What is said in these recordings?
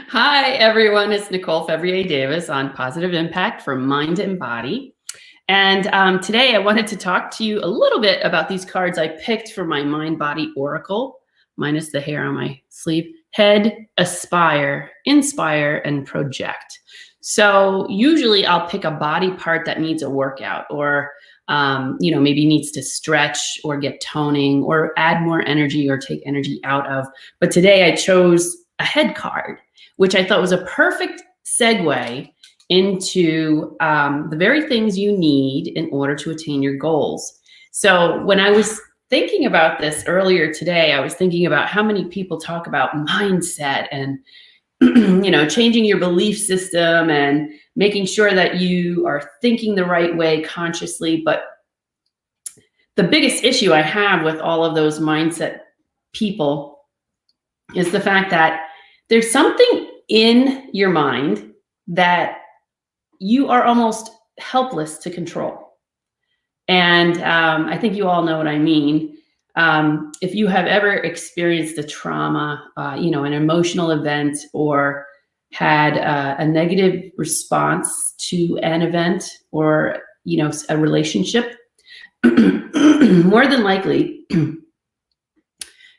Hi, everyone. It's Nicole Fevrier Davis on Positive Impact for Mind and Body. And today I wanted to talk to you a little bit about these cards I picked for my Mind Body Oracle, minus the hair on my sleeve. Head, Aspire, Inspire, and Project. So usually I'll pick a body part that needs a workout or maybe needs to stretch or get toning or add more energy or take energy out of. But today I chose a head card, which I thought was a perfect segue into the very things you need in order to attain your goals. So when I was thinking about this earlier today, I was thinking about how many people talk about mindset and changing your belief system and making sure that you are thinking the right way consciously. But the biggest issue I have with all of those mindset people is the fact that there's something in your mind that you are almost helpless to control. And I think you all know what I mean. If you have ever experienced a trauma, an emotional event, or had a negative response to an event or, a relationship, more than likely,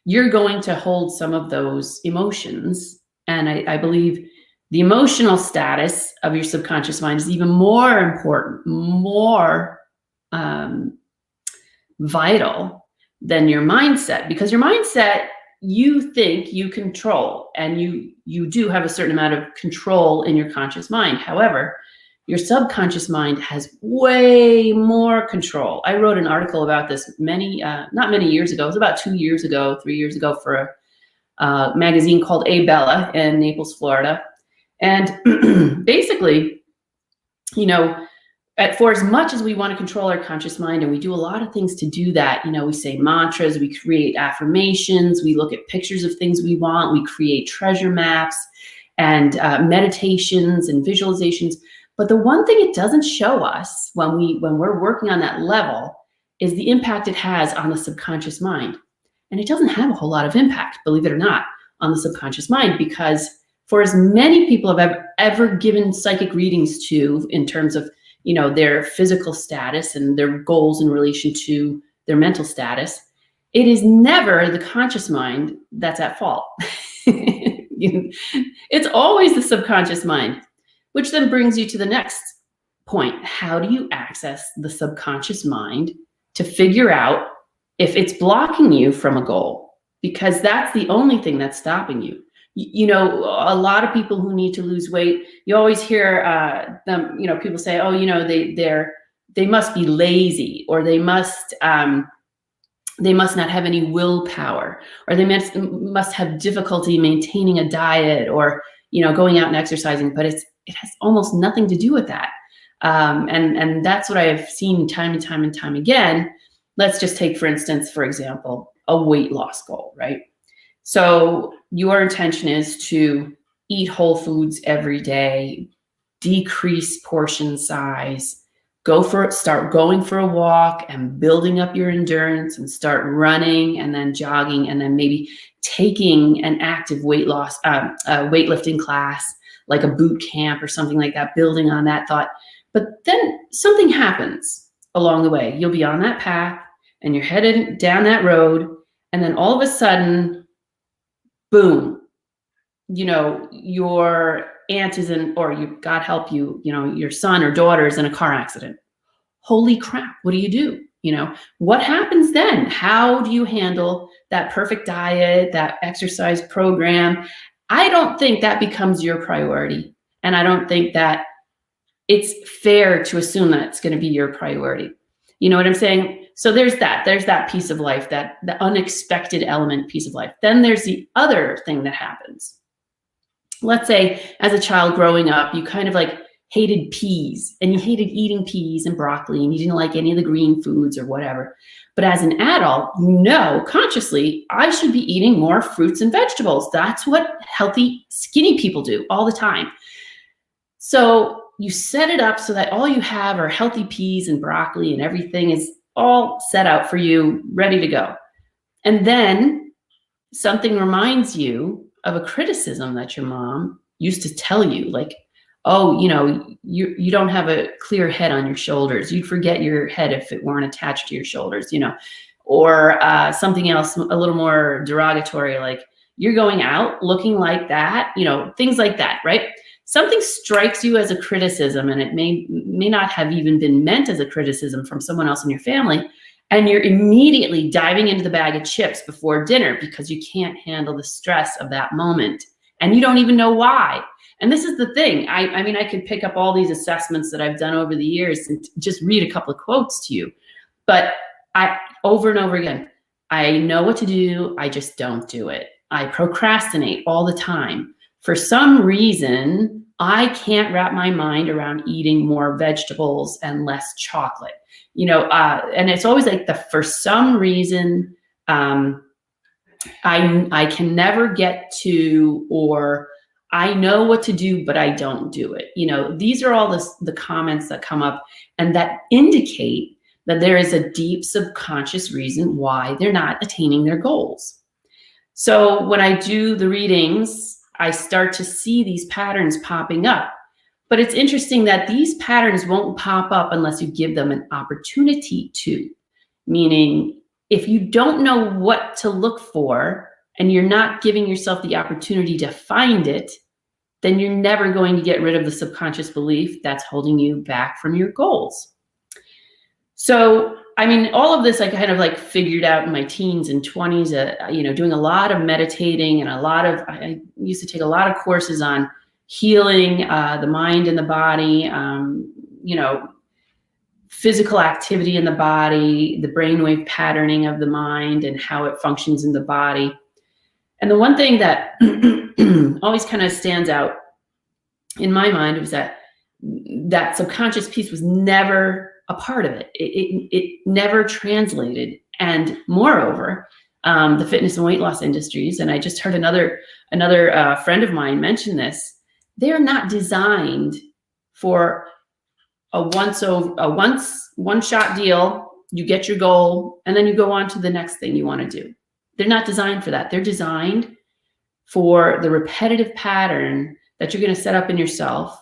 you're going to hold some of those emotions. And I believe the emotional status of your subconscious mind is even more important, more vital than your mindset, because your mindset, you think you control, and you do have a certain amount of control in your conscious mind. However, your subconscious mind has way more control. I wrote an article about this not many years ago. It was about 2 years ago, 3 years ago, for a magazine called A Bella in Naples, Florida. And basically, for as much as we want to control our conscious mind, and we do a lot of things to do that, we say mantras, we create affirmations, we look at pictures of things we want, we create treasure maps and meditations and visualizations. But the one thing it doesn't show us when we're working on that level is the impact it has on the subconscious mind. And it doesn't have a whole lot of impact, believe it or not, on the subconscious mind, because for as many people have ever given psychic readings to, in terms of their physical status and their goals in relation to their mental status, it is never the conscious mind that's at fault. It's always the subconscious mind, which then brings you to the next point. How do you access the subconscious mind to figure out if it's blocking you from a goal? Because that's the only thing that's stopping you. A lot of people who need to lose weight, you always hear them, people say, oh, they must be lazy, or they must not have any willpower, or they must have difficulty maintaining a diet, or going out and exercising. But it has almost nothing to do with that. And that's what I have seen time and time and time again. Let's just take, for example, a weight loss goal, right? So your intention is to eat whole foods every day, decrease portion size, start going for a walk and building up your endurance, and start running and then jogging, and then maybe taking an active weightlifting class, like a boot camp or something like that, building on that thought. But then something happens along the way. You'll be on that path and you're headed down that road, and then all of a sudden, boom, your aunt is God help you, your son or daughter is in a car accident. Holy crap, what do? What happens then? How do you handle that perfect diet, that exercise program? I don't think that becomes your priority. And I don't think that it's fair to assume that it's going to be your priority. You know what I'm saying? So there's that piece of life, that the unexpected element piece of life. Then there's the other thing that happens. Let's say as a child growing up, you kind of hated peas, and you hated eating peas and broccoli, and you didn't like any of the green foods or whatever. But as an adult, consciously, I should be eating more fruits and vegetables. That's what healthy, skinny people do all the time. So you set it up so that all you have are healthy peas and broccoli, and everything is all set out for you, ready to go. And then something reminds you of a criticism that your mom used to tell you, like, oh, you don't have a clear head on your shoulders. You'd forget your head if it weren't attached to your shoulders, or something else a little more derogatory, like, you're going out looking like that, things like that, right? Something strikes you as a criticism, and it may not have even been meant as a criticism from someone else in your family, and you're immediately diving into the bag of chips before dinner because you can't handle the stress of that moment, and you don't even know why. And this is the thing. I mean, I could pick up all these assessments that I've done over the years and just read a couple of quotes to you, but over and over again, I know what to do, I just don't do it. I procrastinate all the time. For some reason, I can't wrap my mind around eating more vegetables and less chocolate. And it's always like for some reason, I can never get to, or I know what to do, but I don't do it. These are all the comments that come up and that indicate that there is a deep subconscious reason why they're not attaining their goals. So when I do the readings, I start to see these patterns popping up. But it's interesting that these patterns won't pop up unless you give them an opportunity to. Meaning, if you don't know what to look for and you're not giving yourself the opportunity to find it, then you're never going to get rid of the subconscious belief that's holding you back from your goals. So, I mean, all of this I kind of like figured out in my teens and 20s, doing a lot of meditating and I used to take a lot of courses on healing the mind and the body, physical activity in the body, the brainwave patterning of the mind and how it functions in the body. And the one thing that always kind of stands out in my mind was that subconscious piece was never a part of it. It never translated. And moreover, the fitness and weight loss industries, and I just heard another friend of mine mention this, they're not designed for a one-shot deal. You get your goal, and then you go on to the next thing you want to do. They're not designed for that. They're designed for the repetitive pattern that you're going to set up in yourself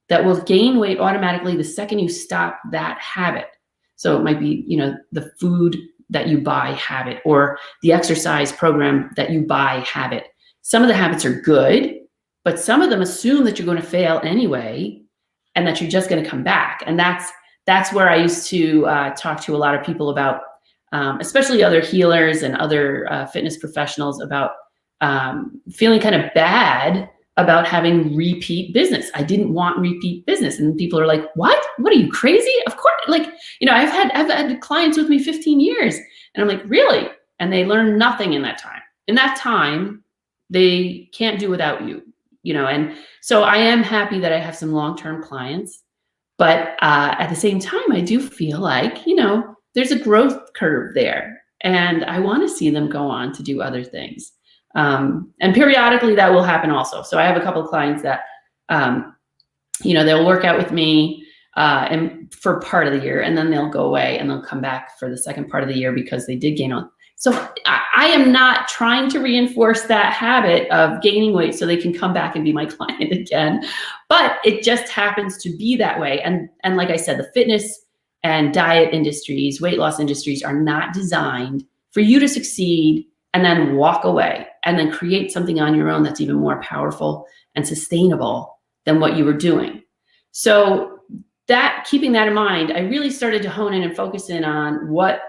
that will gain weight automatically the second you stop that habit. So it might be, the food that you buy habit or the exercise program that you buy habit. Some of the habits are good, but some of them assume that you're going to fail anyway and that you're just going to come back. And that's where I used to talk to a lot of people about, especially other healers and other fitness professionals, about feeling kind of bad about having repeat business. I didn't want repeat business. And people are like, what are you, crazy? Of course. Like, I've had clients with me 15 years and I'm like, really? And they learn nothing in that time. In that time, they can't do without you, and so I am happy that I have some long-term clients, but at the same time, I do feel like, there's a growth curve there and I want to see them go on to do other things. And periodically that will happen also. So I have a couple of clients that, they'll work out with me and for part of the year, and then they'll go away and they'll come back for the second part of the year because they did gain on. So I am not trying to reinforce that habit of gaining weight so they can come back and be my client again, but it just happens to be that way. And like I said, the fitness and diet industries, weight loss industries are not designed for you to succeed and then walk away and then create something on your own that's even more powerful and sustainable than what you were doing. So keeping that in mind, I really started to hone in and focus in on what,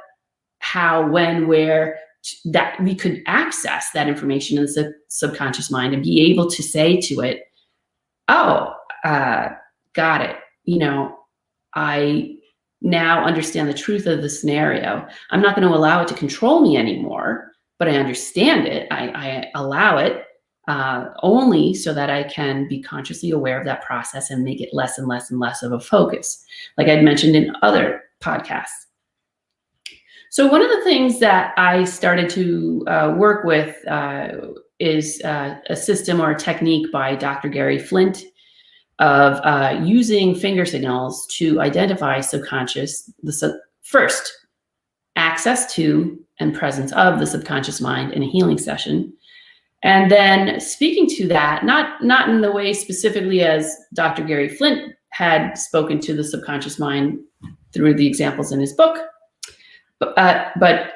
how, when, where, that we could access that information in the subconscious mind and be able to say to it, oh, got it. I now understand the truth of the scenario. I'm not going to allow it to control me anymore, but I understand it. I allow it only so that I can be consciously aware of that process and make it less and less and less of a focus, like I'd mentioned in other podcasts. So one of the things that I started to work with is a system or a technique by Dr. Gary Flint of using finger signals to identify first, access to and presence of the subconscious mind in a healing session, And then speaking to that, not in the way specifically as Dr. Gary Flint had spoken to the subconscious mind through the examples in his book, but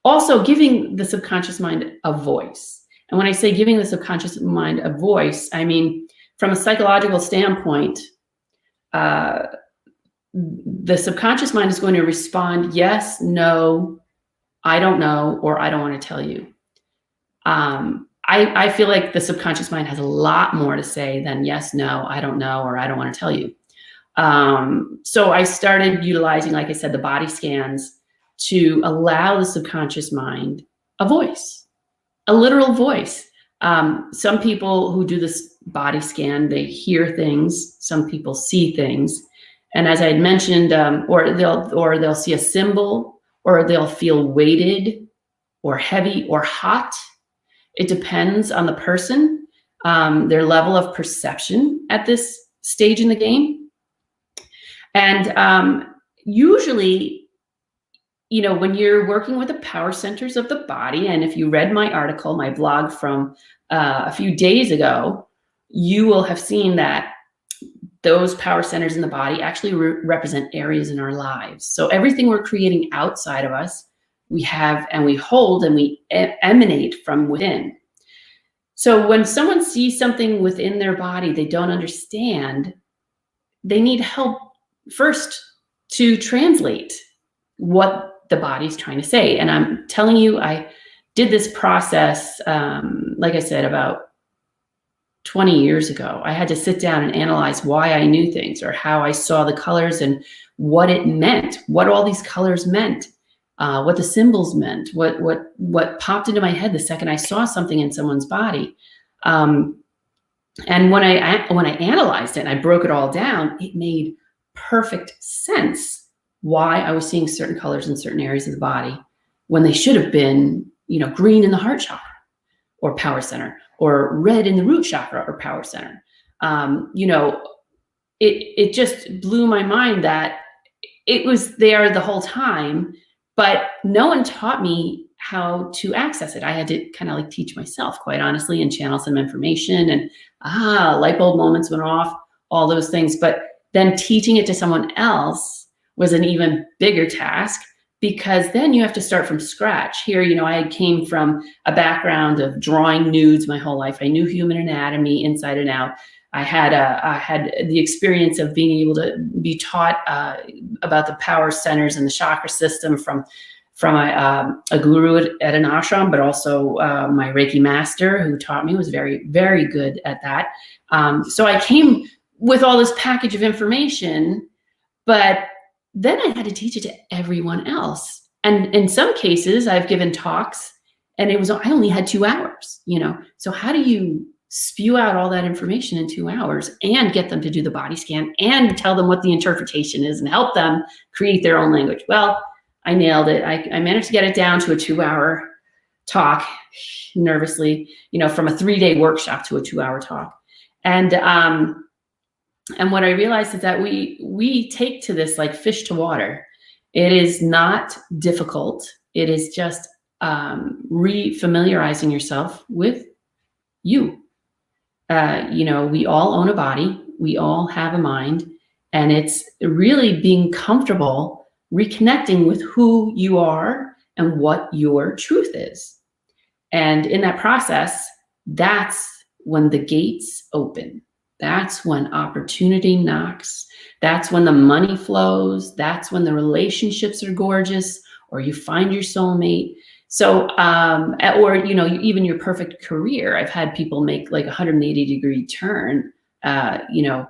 also giving the subconscious mind a voice. And when I say giving the subconscious mind a voice, I mean, from a psychological standpoint, the subconscious mind is going to respond, yes, no, I don't know, or I don't want to tell you. I feel like the subconscious mind has a lot more to say than yes, no, I don't know, or I don't want to tell you. So I started utilizing, like I said, the body scans to allow the subconscious mind a voice, a literal voice. Some people who do this body scan, they hear things. Some people see things. And as I had mentioned, or they'll see a symbol, or they'll feel weighted or heavy or hot. It depends on the person, their level of perception at this stage in the game. And usually, you know, when you're working with the power centers of the body, and if you read my article, my blog from a few days ago, you will have seen that those power centers in the body actually represent areas in our lives. So everything we're creating outside of us, we have and we hold and we emanate from within. So when someone sees something within their body they don't understand, they need help first to translate what the body's trying to say. And I'm telling you, I did this process, like I said, about 20 years ago. I had to sit down and analyze why I knew things, or how I saw the colors and what it meant, what all these colors meant, what the symbols meant, what popped into my head the second I saw something in someone's body. And when I analyzed it and I broke it all down, it made perfect sense why I was seeing certain colors in certain areas of the body when they should have been, you know, green in the heart chakra or power center, or red in the root chakra or power center. You know, it just blew my mind that it was there the whole time, but no one taught me how to access it. I had to kind of like teach myself, quite honestly, and channel some information, and light bulb moments went off, all those things. But then teaching it to someone else was an even bigger task, because then you have to start from scratch. Here, you know, I came from a background of drawing nudes my whole life. I knew human anatomy inside and out. I had the experience of being able to be taught about the power centers and the chakra system from a guru at an ashram, but also my Reiki master who taught me was very, very good at that. So I came with all this package of information, but then I had to teach it to everyone else. And in some cases, I've given talks, and I only had 2 hours, you know. So how do you spew out all that information in 2 hours and get them to do the body scan and tell them what the interpretation is and help them create their own language? Well, I nailed it. I managed to get it down to a 2-hour talk, nervously, you know, from a 3-day workshop to a 2-hour talk. And what I realized is that we take to this like fish to water. It is not difficult. It is just re-familiarizing yourself with you. You know, we all own a body. We all have a mind. And it's really being comfortable reconnecting with who you are and what your truth is. And in that process, that's when the gates open. That's when opportunity knocks. That's when the money flows. That's when the relationships are gorgeous, or you find your soulmate. So, or, you know, even your perfect career. I've had people make like a 180-degree turn, you know,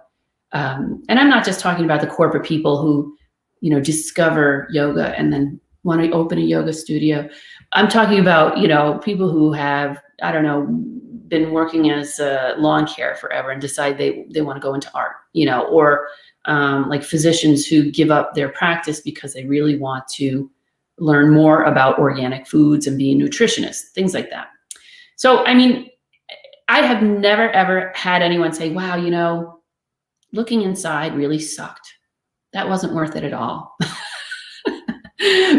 and I'm not just talking about the corporate people who, you know, discover yoga and then want to open a yoga studio. I'm talking about, you know, people who have, I don't know, been working as lawn care forever and decide they want to go into art, you know, or like physicians who give up their practice because they really want to learn more about organic foods and be a nutritionist, things like that. So, I mean, I have never, ever had anyone say, wow, you know, looking inside really sucked. That wasn't worth it at all.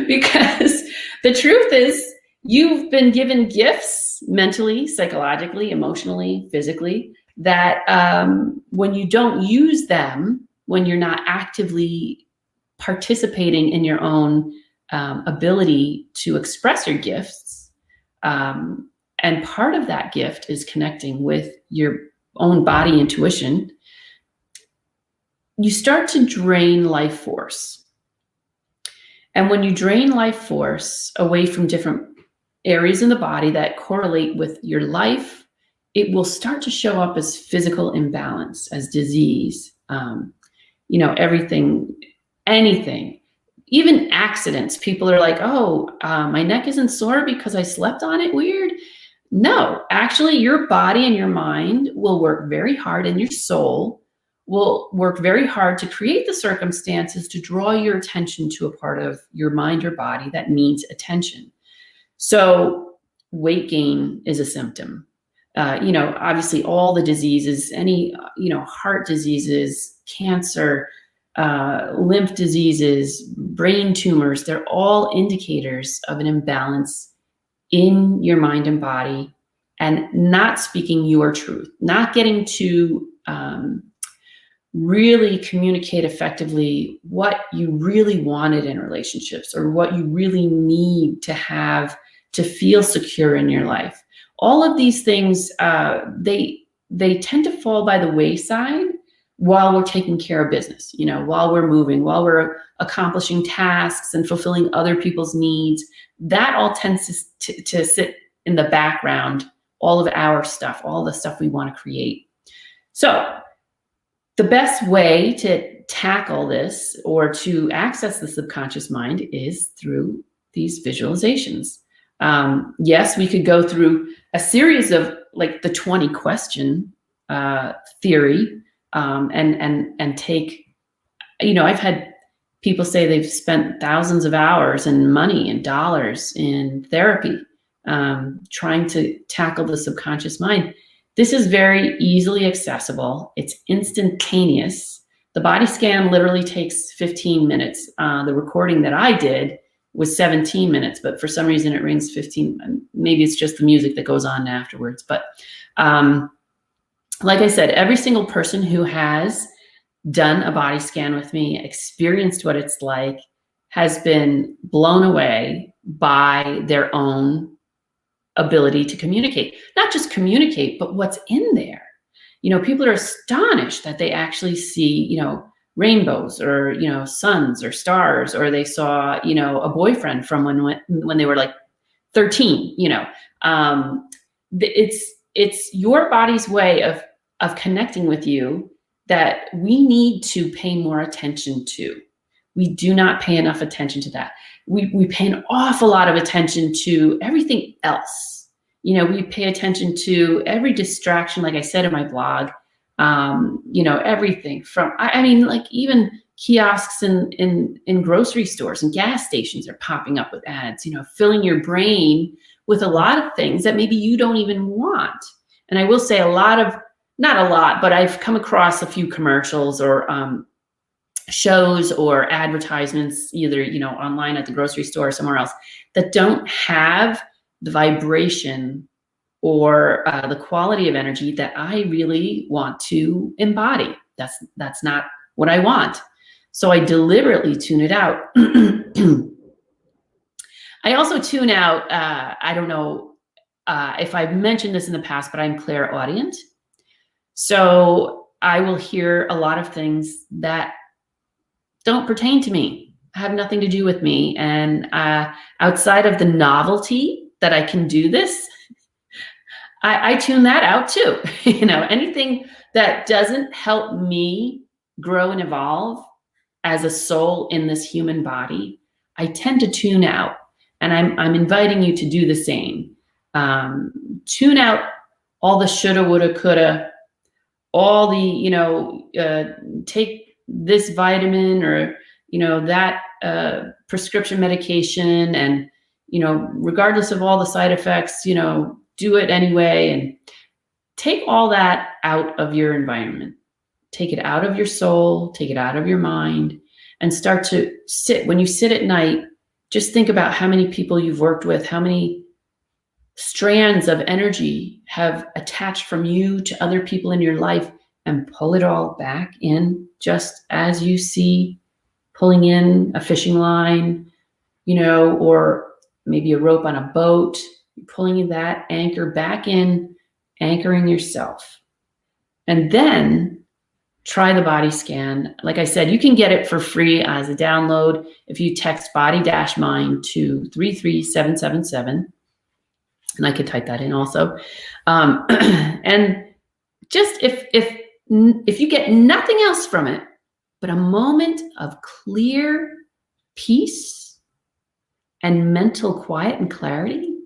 Because the truth is, You've been given gifts mentally, psychologically, emotionally, physically, that when you don't use them, when you're not actively participating in your own ability to express your gifts, and part of that gift is connecting with your own body intuition, you start to drain life force. And when you drain life force away from different areas in the body that correlate with your life, it will start to show up as physical imbalance, as disease, everything, anything, even accidents. People are like, oh, my neck isn't sore because I slept on it weird. No, actually, your body and your mind will work very hard, and your soul will work very hard to create the circumstances to draw your attention to a part of your mind or body that needs attention. So weight gain is a symptom. Obviously all the diseases, any, heart diseases, cancer, lymph diseases, brain tumors, they're all indicators of an imbalance in your mind and body, and not speaking your truth, not getting to really communicate effectively what you really wanted in relationships, or what you really need to have to feel secure in your life. All of these things, they tend to fall by the wayside while we're taking care of business, while we're moving, while we're accomplishing tasks and fulfilling other people's needs. That all tends to sit in the background, all of our stuff, all the stuff we want to create. So the best way to tackle this or to access the subconscious mind is through these visualizations. Yes, we could go through a series of like the 20 question theory, and take, I've had people say they've spent thousands of hours and money and dollars in therapy, trying to tackle the subconscious mind. This is very easily accessible. It's instantaneous. The body scan literally takes 15 minutes. The recording that I did was 17 minutes, but for some reason it rings 15. Maybe it's just the music that goes on afterwards. But like I said, every single person who has done a body scan with me, experienced what it's like, has been blown away by their own ability to communicate. Not just communicate, but what's in there. People are astonished that they actually see, rainbows, or, suns or stars, or they saw, a boyfriend from when they were like 13, it's your body's way of connecting with you that we need to pay more attention to. We do not pay enough attention to that. We pay an awful lot of attention to everything else. We pay attention to every distraction, like I said in my blog, everything from, like even kiosks in grocery stores and gas stations are popping up with ads, filling your brain with a lot of things that maybe you don't even want. And I will say not a lot, but I've come across a few commercials or shows or advertisements, either, online at the grocery store or somewhere else, that don't have the vibration or the quality of energy that I really want to embody. That's not what I want. So I deliberately tune it out. I also tune out, I don't know if I've mentioned this in the past, but I'm clairaudient. So I will hear a lot of things that don't pertain to me, have nothing to do with me. And outside of the novelty that I can do this, I tune that out too. Anything that doesn't help me grow and evolve as a soul in this human body, I tend to tune out. And I'm inviting you to do the same. Tune out all the shoulda, woulda, coulda, all the, take this vitamin or, that prescription medication, and, regardless of all the side effects, do it anyway, and take all that out of your environment. Take it out of your soul, take it out of your mind, and start to sit. When you sit at night, just think about how many people you've worked with, how many strands of energy have attached from you to other people in your life, and pull it all back in, just as you see pulling in a fishing line, or maybe a rope on a boat, pulling that anchor back in, anchoring yourself. And then try the body scan. Like I said, you can get it for free as a download if you text body-mind to 33777. And I could type that in also. And just if you get nothing else from it, but a moment of clear peace and mental quiet and clarity,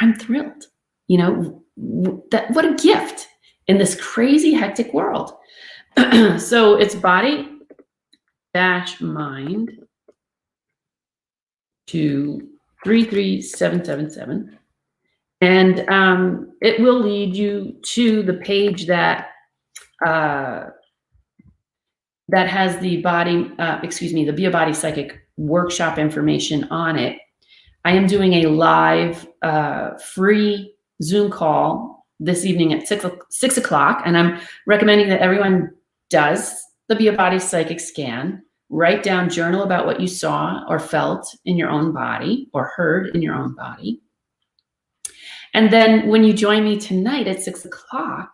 I'm thrilled. What a gift in this crazy, hectic world. So it's body-mind to 33777. And it will lead you to the page that has the the Be a Body Psychic workshop information on it. I am doing a live free Zoom call this evening at 6 o'clock, and I'm recommending that everyone does the Be a Body Psychic scan. Write down, journal about what you saw or felt in your own body or heard in your own body. And then when you join me tonight at 6 o'clock,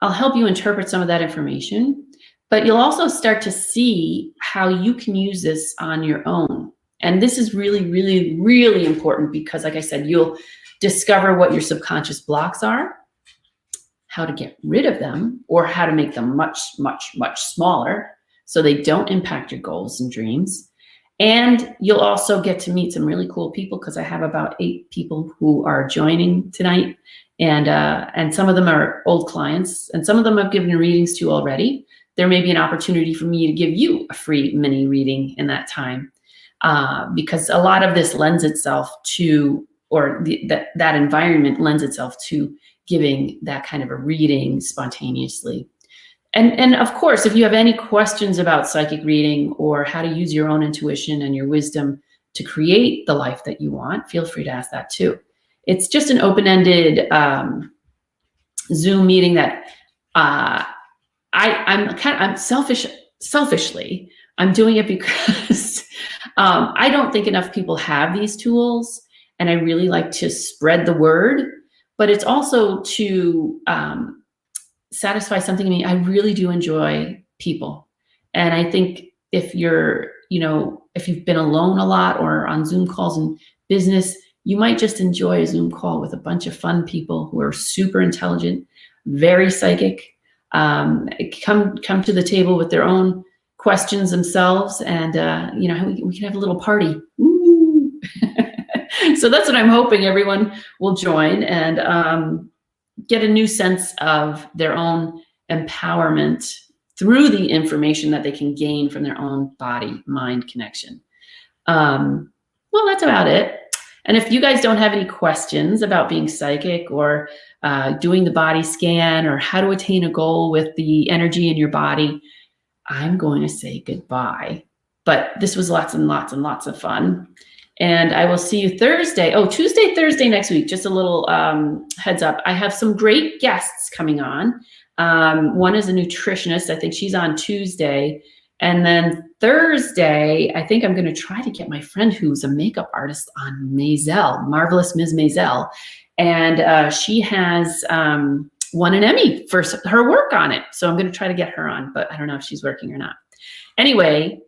I'll help you interpret some of that information, but you'll also start to see how you can use this on your own. And this is really, really, really important because, like I said, you'll discover what your subconscious blocks are, how to get rid of them, or how to make them much, much, much smaller so they don't impact your goals and dreams. And you'll also get to meet some really cool people because I have about 8 people who are joining tonight. And some of them are old clients, and some of them I've given readings to already. There may be an opportunity for me to give you a free mini reading in that time, because a lot of this lends itself to, or that environment lends itself to giving that kind of a reading spontaneously. And of course, if you have any questions about psychic reading or how to use your own intuition and your wisdom to create the life that you want, feel free to ask that too. It's just an open-ended Zoom meeting that I'm selfishly, I'm doing it because I don't think enough people have these tools, and I really like to spread the word, but it's also to satisfy something in me. I really do enjoy people. And I think if you've been alone a lot or on Zoom calls in business, you might just enjoy a Zoom call with a bunch of fun people who are super intelligent, very psychic, come to the table with their own questions themselves, and we can have a little party. Woo! So that's what I'm hoping everyone will join and get a new sense of their own empowerment through the information that they can gain from their own body-mind connection. Well, that's about it. And if you guys don't have any questions about being psychic or doing the body scan or how to attain a goal with the energy in your body, I'm going to say goodbye. But this was lots and lots and lots of fun. And I will see you Tuesday, Thursday next week. Just a little heads up. I have some great guests coming on. One is a nutritionist. I think she's on Tuesday. And then Thursday, I think I'm going to try to get my friend who's a makeup artist on Maisel, Marvelous Ms. Maisel. And she has won an Emmy for her work on it. So I'm going to try to get her on, but I don't know if she's working or not. Anyway,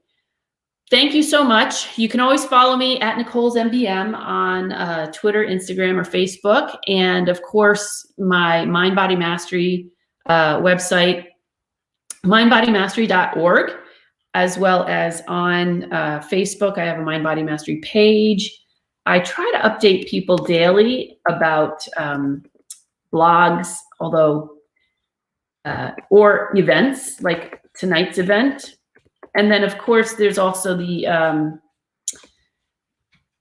thank you so much. You can always follow me at Nicole's MBM on Twitter, Instagram, or Facebook. And of course, my Mind Body Mastery website, mindbodymastery.org, as well as on Facebook. I have a Mind Body Mastery page. I try to update people daily about blogs, or events like tonight's event. And then, of course, there's also the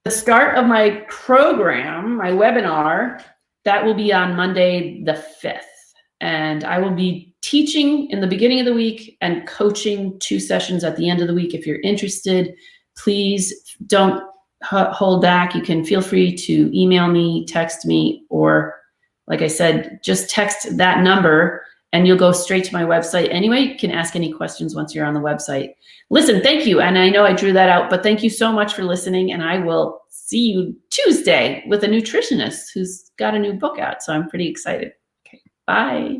start of my program, my webinar, that will be on Monday the 5th. And I will be teaching in the beginning of the week and coaching 2 sessions at the end of the week. If you're interested, please don't hold back, you can feel free to email me, text me, or like I said, just text that number and you'll go straight to my website. Anyway, you can ask any questions once you're on the website. Listen, thank you. And I know I drew that out, but thank you so much for listening. And I will see you Tuesday with a nutritionist who's got a new book out. So I'm pretty excited. Okay, bye.